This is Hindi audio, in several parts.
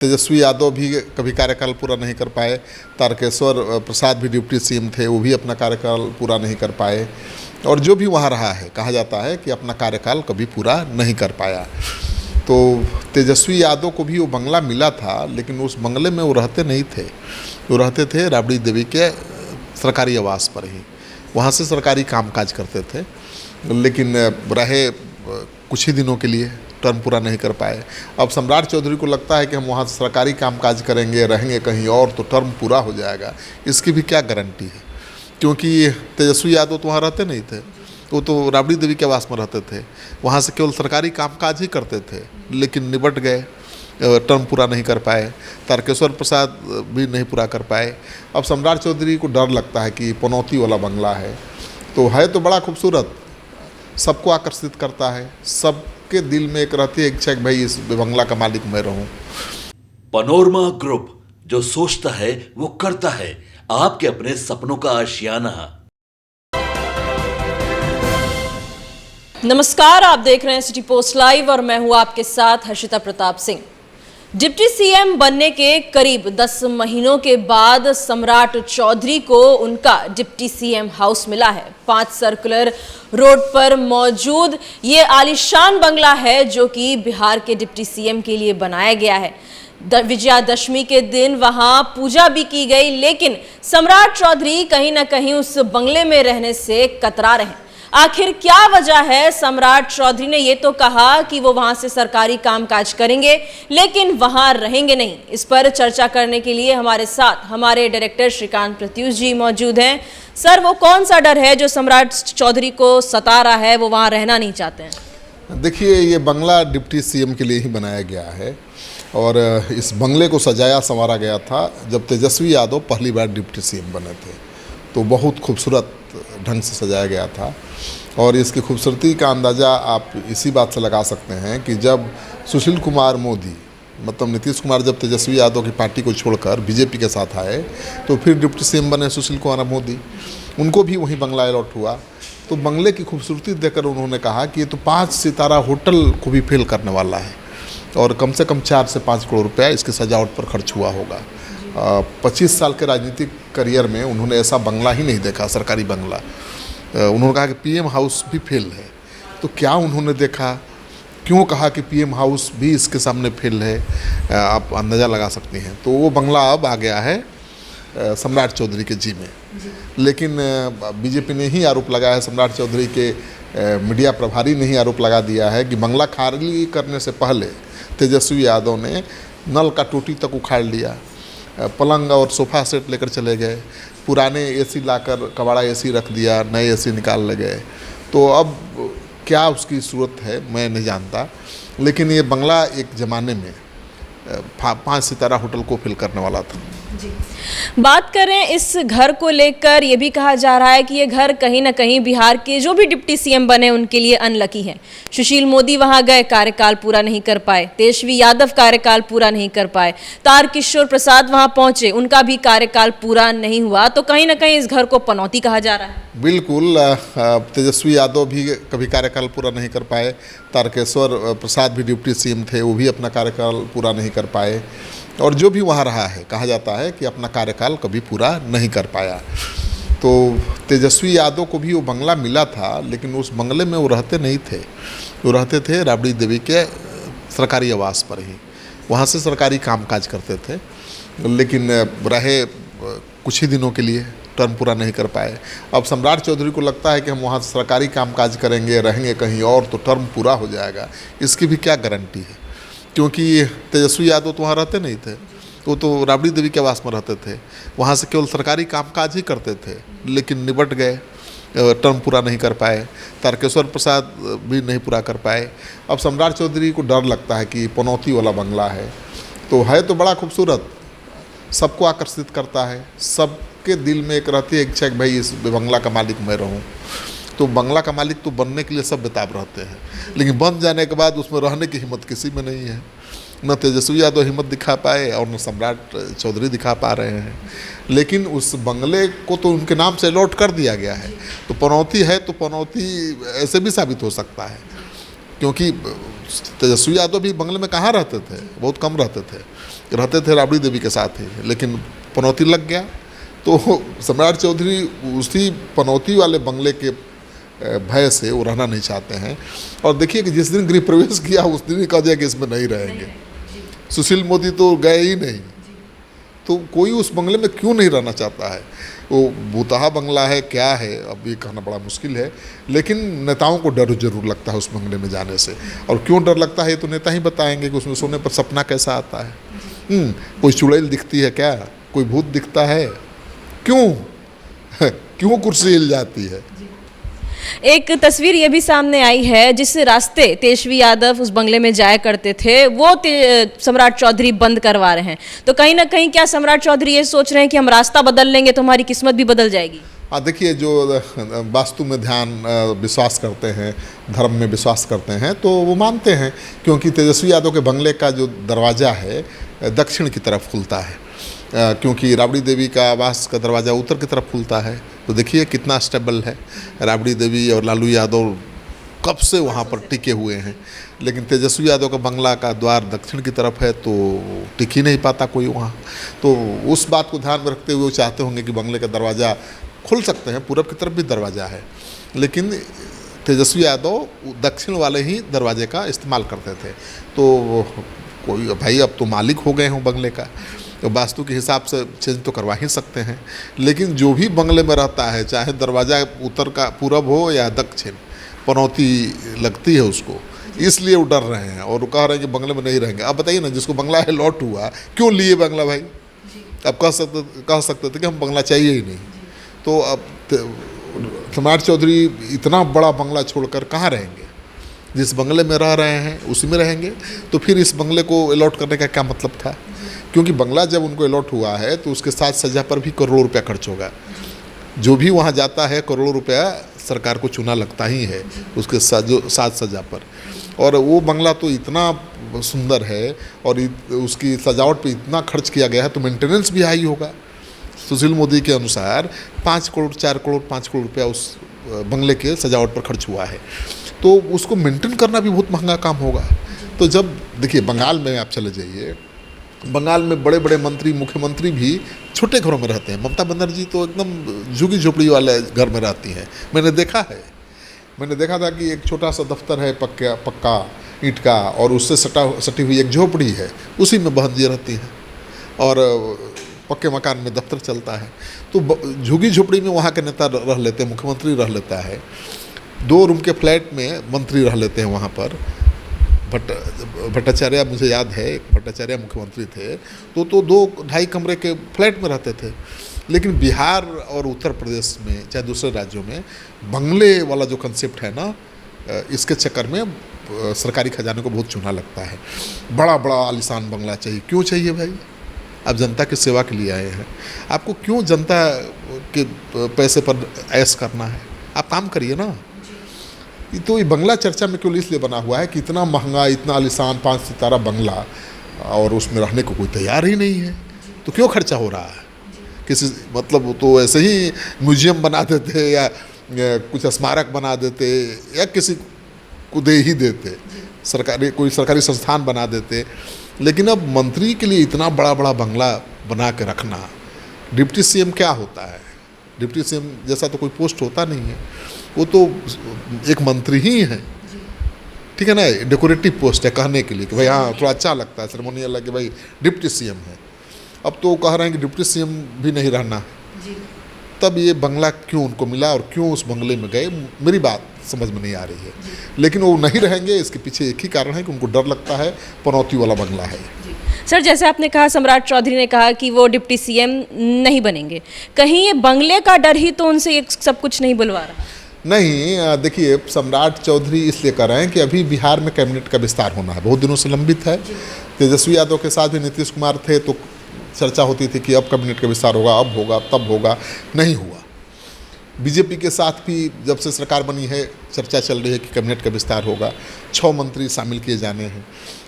तेजस्वी यादव भी कभी कार्यकाल पूरा नहीं कर पाए। तारकेश्वर प्रसाद भी डिप्टी सीएम थे, वो भी अपना कार्यकाल पूरा नहीं कर पाए। और जो भी वहाँ रहा है, कहा जाता है कि अपना कार्यकाल कभी पूरा नहीं कर पाया। तो तेजस्वी यादव को भी वो बंगला मिला था, लेकिन उस बंगले में वो रहते नहीं थे। वो रहते थे राबड़ी देवी के सरकारी आवास पर ही, वहाँ से सरकारी कामकाज करते थे। लेकिन रहे कुछ ही दिनों के लिए, टर्म पूरा नहीं कर पाए। अब सम्राट चौधरी को लगता है कि हम वहाँ से सरकारी कामकाज करेंगे, रहेंगे कहीं और तो टर्म पूरा हो जाएगा। इसकी भी क्या गारंटी है, क्योंकि तेजस्वी यादव तो वहाँ रहते नहीं थे, वो तो राबड़ी देवी के आवास में रहते थे, वहाँ से केवल सरकारी कामकाज ही करते थे। लेकिन निबट गए, टर्म पूरा नहीं कर पाए। तारकेश्वर प्रसाद भी नहीं पूरा कर पाए। अब सम्राट चौधरी को डर लगता है कि पनौती वाला बंगला है तो बड़ा खूबसूरत, सबको आकर्षित करता है। सबके दिल में एक रहती है इच्छा कि भाई इस बंगला का मालिक मैं रहूं। पनोरमा ग्रुप, जो सोचता है वो करता है। आपके अपने सपनों का आशियाना। नमस्कार, आप देख रहे हैं सिटी पोस्ट लाइव और मैं हूं आपके साथ हर्षिता प्रताप सिंह। डिप्टी सीएम बनने के करीब 10 महीनों के बाद सम्राट चौधरी को उनका डिप्टी सीएम हाउस मिला है। 5 सर्कुलर रोड पर मौजूद ये आलीशान बंगला है, जो कि बिहार के डिप्टी सीएम के लिए बनाया गया है। विजयादशमी के दिन वहां पूजा भी की गई, लेकिन सम्राट चौधरी कहीं ना कहीं उस बंगले में रहने से कतरा रहे हैं। आखिर क्या वजह है? सम्राट चौधरी ने ये तो कहा कि वो वहां से सरकारी कामकाज करेंगे, लेकिन वहां रहेंगे नहीं। इस पर चर्चा करने के लिए हमारे साथ हमारे डायरेक्टर श्रीकांत प्रत्युष जी मौजूद हैं। सर, वो कौन सा डर है जो सम्राट चौधरी को सता रहा है, वो वहां रहना नहीं चाहते हैं? देखिए, ये बंगला डिप्टी सीएम के लिए ही बनाया गया है और इस बंगले को सजाया संवारा गया था जब तेजस्वी यादव पहली बार डिप्टी सीएम बने थे, तो बहुत खूबसूरत ढंग से सजाया गया था। और इसकी खूबसूरती का अंदाज़ा आप इसी बात से लगा सकते हैं कि जब सुशील कुमार मोदी, मतलब नीतीश कुमार, जब तेजस्वी यादव की पार्टी को छोड़कर बीजेपी के साथ आए तो फिर डिप्टी सीएम बने सुशील कुमार मोदी, उनको भी वहीं बंगला अलॉट हुआ। तो बंगले की खूबसूरती देखकर उन्होंने कहा कि ये तो 5 सितारा होटल को भी फेल करने वाला है और कम से कम 4 से 5 करोड़ रुपया इसकी सजावट पर खर्च हुआ होगा। 25 साल के राजनीतिक करियर में उन्होंने ऐसा बंगला ही नहीं देखा, सरकारी बंगला। उन्होंने कहा कि पीएम हाउस भी फेल है। तो क्या उन्होंने देखा, क्यों कहा कि पीएम हाउस भी इसके सामने फेल है, आप अंदाज़ा लगा सकती हैं। तो वो बंगला अब आ गया है सम्राट चौधरी के जी में। लेकिन बीजेपी ने ही आरोप लगाया है, सम्राट चौधरी के मीडिया प्रभारी ने ही आरोप लगा दिया है कि बंगला खाली करने से पहले तेजस्वी यादव ने नल का टोटी तक उखाड़ लिया, पलंग और सोफ़ा सेट लेकर चले गए, पुराने एसी लाकर कबाड़ा एसी रख दिया, नए एसी निकाल ले गए। तो अब क्या उसकी ज़रूरत है मैं नहीं जानता, लेकिन ये बंगला एक ज़माने में 5 सितारा होटल को फिल करने वाला था। जी, बात करें इस घर को लेकर, ये भी कहा जा रहा है कि ये घर कहीं ना कहीं बिहार के जो भी डिप्टी सीएम बने उनके लिए अनलकी है। सुशील मोदी वहां गए, कार्यकाल पूरा नहीं कर पाए। तेजस्वी यादव कार्यकाल पूरा नहीं कर पाए। तारकिशोर प्रसाद वहां पहुंचे, उनका भी कार्यकाल पूरा नहीं हुआ। तो कहीं ना कहीं इस घर को पनौती कहा जा रहा है। बिल्कुल, तेजस्वी यादव भी कभी कार्यकाल पूरा नहीं कर पाए। तारकेश्वर प्रसाद भी डिप्टी सीएम थे, वो भी अपना कार्यकाल पूरा नहीं कर पाए। और जो भी वहाँ रहा है, कहा जाता है कि अपना कार्यकाल कभी पूरा नहीं कर पाया। तो तेजस्वी यादव को भी वो बंगला मिला था, लेकिन उस बंगले में वो रहते नहीं थे। वो रहते थे राबड़ी देवी के सरकारी आवास पर ही, वहाँ से सरकारी कामकाज करते थे। लेकिन रहे कुछ ही दिनों के लिए, टर्म पूरा नहीं कर पाए। अब सम्राट चौधरी को लगता है कि हम वहाँ से सरकारी कामकाज करेंगे, रहेंगे कहीं और तो टर्म पूरा हो जाएगा। इसकी भी क्या गारंटी है, क्योंकि तेजस्वी यादव तो वहाँ रहते नहीं थे, वो तो राबड़ी देवी के आवास में रहते थे, वहाँ से केवल सरकारी कामकाज ही करते थे। लेकिन निबट गए, टर्म पूरा नहीं कर पाए। तारकेश्वर प्रसाद भी नहीं पूरा कर पाए। अब सम्राट चौधरी को डर लगता है कि पनौती वाला बंगला है तो बड़ा खूबसूरत, सबको आकर्षित करता है। सबके दिल में एक रहती है इच्छा कि भाई इस बंगला का मालिक मैं रहूं। तो बंगला का मालिक तो बनने के लिए सब बेताब रहते हैं, लेकिन बन जाने के बाद उसमें रहने की हिम्मत किसी में नहीं है। न तेजस्वी यादव हिम्मत दिखा पाए और न सम्राट चौधरी दिखा पा रहे हैं। लेकिन उस बंगले को तो उनके नाम से अलॉट कर दिया गया है, तो पनौती है तो पनौती ऐसे भी साबित हो सकता है, क्योंकि तेजस्वी यादव भी बंगले में कहाँ रहते थे, बहुत कम रहते थे। रहते थे राबड़ी देवी के साथ ही, लेकिन पनौती लग गया तो सम्राट चौधरी उसी पनौती वाले बंगले के भय से वो रहना नहीं चाहते हैं। और देखिए कि जिस दिन गृह प्रवेश किया उस दिन ही कहा जाए कि इसमें नहीं रहेंगे। सुशील मोदी तो गए ही नहीं, तो कोई उस बंगले में क्यों नहीं रहना चाहता है? वो भूतहा बंगला है क्या है, अब ये कहना बड़ा मुश्किल है, लेकिन नेताओं को डर जरूर लगता है उस बंगले में जाने से। और क्यों डर लगता है तो नेता ही बताएंगे कि उसमें सोने पर सपना कैसा आता है। कोई चुड़ैल दिखती है क्या, कोई भूत दिखता है, क्यों कुर्सी हिल जाती है। एक तस्वीर ये भी सामने आई है जिस रास्ते तेजस्वी यादव उस बंगले में जाया करते थे वो सम्राट चौधरी बंद करवा रहे हैं, तो कहीं ना कहीं क्या सम्राट चौधरी ये सोच रहे हैं कि हम रास्ता बदल लेंगे तो हमारी किस्मत भी बदल जाएगी? हाँ, देखिए, जो वास्तु में ध्यान विश्वास करते हैं, धर्म में विश्वास करते हैं, तो वो मानते हैं, क्योंकि तेजस्वी यादव के बंगले का जो दरवाज़ा है दक्षिण की तरफ खुलता है, क्योंकि राबड़ी देवी का आवास का दरवाज़ा उत्तर की तरफ खुलता है। तो देखिए कितना स्टेबल है। राबड़ी देवी और लालू यादव कब से वहाँ पर टिके हुए हैं, लेकिन तेजस्वी यादव का बंगला का द्वार दक्षिण की तरफ है तो टिक ही नहीं पाता कोई वहाँ। तो उस बात को ध्यान में रखते हुए वो चाहते होंगे कि बंगले का दरवाज़ा खुल सकते हैं, पूरब की तरफ भी दरवाज़ा है, लेकिन तेजस्वी यादव दक्षिण वाले ही दरवाजे का इस्तेमाल करते थे। तो कोई भाई अब तो मालिक हो गए हों बंगले का, तो वास्तु के हिसाब से चेंज तो करवा ही सकते हैं, लेकिन जो भी बंगले में रहता है, चाहे दरवाज़ा उत्तर का पूरब हो या दक्षिण, पनौती लगती है उसको, इसलिए वो डर रहे हैं और वो कह रहे हैं कि बंगले में नहीं रहेंगे। अब बताइए ना, जिसको बंगला है लॉट हुआ, क्यों लिए बंगला भाई? अब कह सकते थे कि हम बंगला चाहिए ही नहीं। तो अब सम्राट चौधरी इतना बड़ा बंगला छोड़कर कहाँ रहेंगे? जिस बंगले में रह रहे हैं उसी में रहेंगे। तो फिर इस बंगले को अलॉट करने का क्या मतलब था? क्योंकि बंगला जब उनको अलॉट हुआ है तो उसके साथ सजा पर भी करोड़ों रुपया खर्च होगा। जो भी वहाँ जाता है करोड़ों रुपया सरकार को चूना लगता ही है उसके साथ सजा पर। और वो बंगला तो इतना सुंदर है और उसकी सजावट पे इतना खर्च किया गया है, तो मेंटेनेंस भी हाई होगा। सुशील मोदी के अनुसार 5 करोड़ 4 करोड़ 5 करोड़ रुपया उस बंगले के सजावट पर खर्च हुआ है, तो उसको मेंटेन करना भी बहुत महंगा काम होगा। तो जब देखिए बंगाल में आप चले जाइए, बंगाल में बड़े बड़े मंत्री मुख्यमंत्री भी छोटे घरों में रहते हैं। ममता बनर्जी तो एकदम झुग्गी झोपड़ी वाले घर में रहती हैं। मैंने देखा था कि एक छोटा सा दफ्तर है पक्का ईंट का, और उससे सटी हुई एक झोपड़ी है, उसी में बहन जी रहती हैं और पक्के मकान में दफ्तर चलता है। तो झुग्गी झोपड़ी में वहाँ के नेता रह लेते हैं, मुख्यमंत्री रह लेता है। 2 रूम के फ्लैट में मंत्री रह लेते हैं वहाँ पर। भट्टाचार्य, मुझे याद है भट्टाचार्य मुख्यमंत्री थे, तो 2-2.5 कमरे के फ्लैट में रहते थे। लेकिन बिहार और उत्तर प्रदेश में, चाहे दूसरे राज्यों में, बंगले वाला जो कंसेप्ट है ना, इसके चक्कर में सरकारी खजाने को बहुत चूना लगता है। बड़ा बड़ा आलीशान बंगला चाहिए। क्यों चाहिए भाई? आप जनता की सेवा के लिए आए हैं, आपको क्यों जनता के पैसे पर ऐश करना है? आप काम करिए ना। तो ये बंगला चर्चा में केवल इसलिए बना हुआ है कि इतना महंगा, इतना आलीशान 5 सितारा बंगला, और उसमें रहने को कोई तैयार ही नहीं है, तो क्यों खर्चा हो रहा है? किसी मतलब तो ऐसे ही म्यूजियम बना देते या कुछ स्मारक बना देते या किसी को दे ही देते, कोई सरकारी संस्थान बना देते। लेकिन अब मंत्री के लिए इतना बड़ा बड़ा बंगला बना के रखना, डिप्टी सीएम क्या होता है? डिप्टी सीएम जैसा तो कोई पोस्ट होता नहीं है, वो तो एक मंत्री ही है, ठीक है ना, डेकोरेटिव पोस्ट है कहने के लिए कि भाई हाँ थोड़ा अच्छा लगता है, सेरेमोनियल लगे भाई डिप्टी सीएम है। अब तो कह रहे हैं कि डिप्टी सीएम भी नहीं रहना। तब ये बंगला क्यों उनको मिला और क्यों उस बंगले में गए, मेरी बात समझ में नहीं आ रही है। लेकिन वो नहीं रहेंगे, इसके पीछे एक ही कारण है कि उनको डर लगता है, पनौती वाला बंगला है। सर, जैसे आपने कहा, सम्राट चौधरी ने कहा कि वो डिप्टी सीएम नहीं बनेंगे, कहीं ये बंगले का डर ही तो उनसे ये सब कुछ नहीं बुलवा रहा? नहीं, देखिए, सम्राट चौधरी इसलिए कर रहे हैं कि अभी बिहार में कैबिनेट का विस्तार होना है, बहुत दिनों से लंबित है। तेजस्वी यादव के साथ भी नीतीश कुमार थे तो चर्चा होती थी कि अब कैबिनेट का विस्तार होगा, अब होगा, तब होगा, नहीं हुआ। बीजेपी के साथ भी जब से सरकार बनी है चर्चा चल रही है कि कैबिनेट का विस्तार होगा, 6 मंत्री शामिल किए जाने हैं।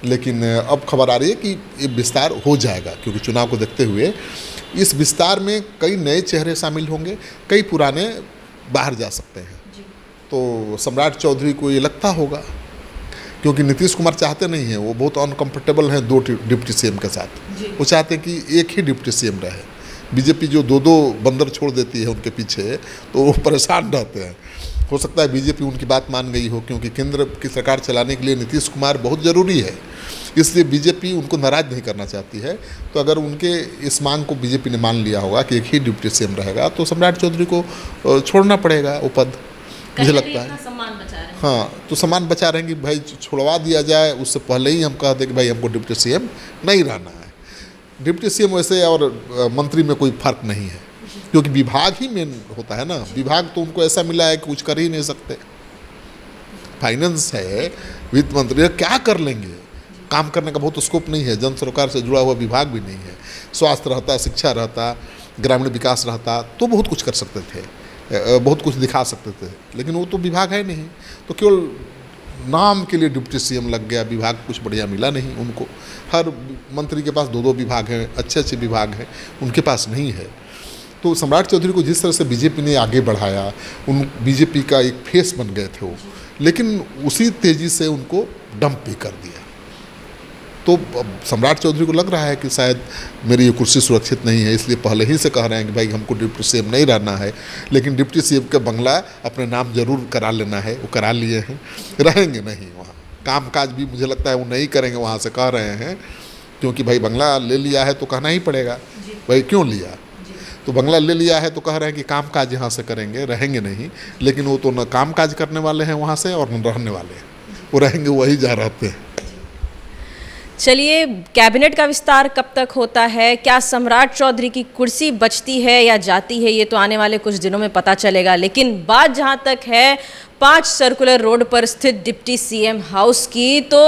लेकिन अब खबर आ रही है कि ये विस्तार हो जाएगा, क्योंकि चुनाव को देखते हुए इस विस्तार में कई नए चेहरे शामिल होंगे, कई पुराने बाहर जा सकते हैं। तो सम्राट चौधरी को ये लगता होगा क्योंकि नीतीश कुमार चाहते नहीं हैं, वो बहुत अनकंफर्टेबल हैं दो डिप्टी सीएम के साथ। वो चाहते हैं कि एक ही डिप्टी सीएम रहे। बीजेपी जो दो दो बंदर छोड़ देती है उनके पीछे, तो वो परेशान रहते हैं। हो सकता है बीजेपी उनकी बात मान गई हो, क्योंकि केंद्र की सरकार चलाने के लिए नीतीश कुमार बहुत ज़रूरी है, इसलिए बीजेपी उनको नाराज़ नहीं करना चाहती है। तो अगर उनके इस मांग को बीजेपी ने मान लिया होगा कि एक ही डिप्टी सीएम रहेगा, तो सम्राट चौधरी को छोड़ना पड़ेगा वो पद, मुझे लगता है। सम्मान बचा रहे हैं। हाँ, तो सम्मान बचा रहे हैं कि भाई छुड़वा दिया जाए, उससे पहले ही हम कह दें कि भाई हमको डिप्टी सीएम नहीं रहना है। डिप्टी सीएम वैसे और मंत्री में कोई फर्क नहीं है, क्योंकि विभाग ही मेन होता है ना। विभाग तो उनको ऐसा मिला है कि कुछ कर ही नहीं सकते। फाइनेंस है, वित्त मंत्री है, क्या कर लेंगे? काम करने का बहुत स्कोप नहीं है। जन सरकार से जुड़ा हुआ विभाग भी नहीं है। स्वास्थ्य रहता, शिक्षा रहता, ग्रामीण विकास रहता, तो बहुत कुछ कर सकते थे, बहुत कुछ दिखा सकते थे, लेकिन वो तो विभाग है नहीं। तो केवल नाम के लिए डिप्टी सीएम लग गया, विभाग कुछ बढ़िया मिला नहीं उनको। हर मंत्री के पास दो दो विभाग हैं, अच्छे अच्छे विभाग हैं, उनके पास नहीं है। तो सम्राट चौधरी को जिस तरह से बीजेपी ने आगे बढ़ाया, उन बीजेपी का एक फेस बन गए थे वो, लेकिन उसी तेज़ी से उनको डंप भी कर दिया। तो सम्राट चौधरी को लग रहा है कि शायद मेरी ये कुर्सी सुरक्षित नहीं है, इसलिए पहले ही से कह रहे हैं कि भाई हमको डिप्टी सीएम नहीं रहना है। लेकिन डिप्टी सीएम का बंगला अपने नाम जरूर करा लेना है, वो करा लिए हैं, रहेंगे नहीं वहाँ। काम काज भी मुझे लगता है वो नहीं करेंगे, वहाँ से कह रहे हैं, क्योंकि भाई बंगला ले लिया है तो कहना ही पड़ेगा भाई क्यों लिया। तो बंगला ले लिया है तो कह रहे हैं कि काम काज यहाँ से करेंगे, रहेंगे नहीं। लेकिन वो तो न काम काज करने वाले हैं वहाँ से और न रहने वाले हैं, वो रहेंगे वही जा रहते हैं। चलिए, कैबिनेट का विस्तार कब तक होता है, क्या सम्राट चौधरी की कुर्सी बचती है या जाती है, ये तो आने वाले कुछ दिनों में पता चलेगा। लेकिन बात जहाँ तक है 5 सर्कुलर रोड पर स्थित डिप्टी सीएम हाउस की, तो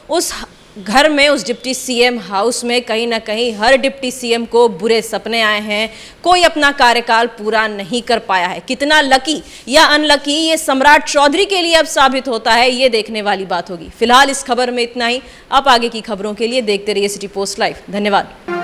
उस घर में, उस डिप्टी सीएम हाउस में कहीं ना कहीं हर डिप्टी सीएम को बुरे सपने आए हैं। कोई अपना कार्यकाल पूरा नहीं कर पाया है। कितना लकी या अनलकी ये सम्राट चौधरी के लिए अब साबित होता है, ये देखने वाली बात होगी। फिलहाल इस खबर में इतना ही। आप आगे की खबरों के लिए देखते रहिए सिटी पोस्ट लाइव। धन्यवाद।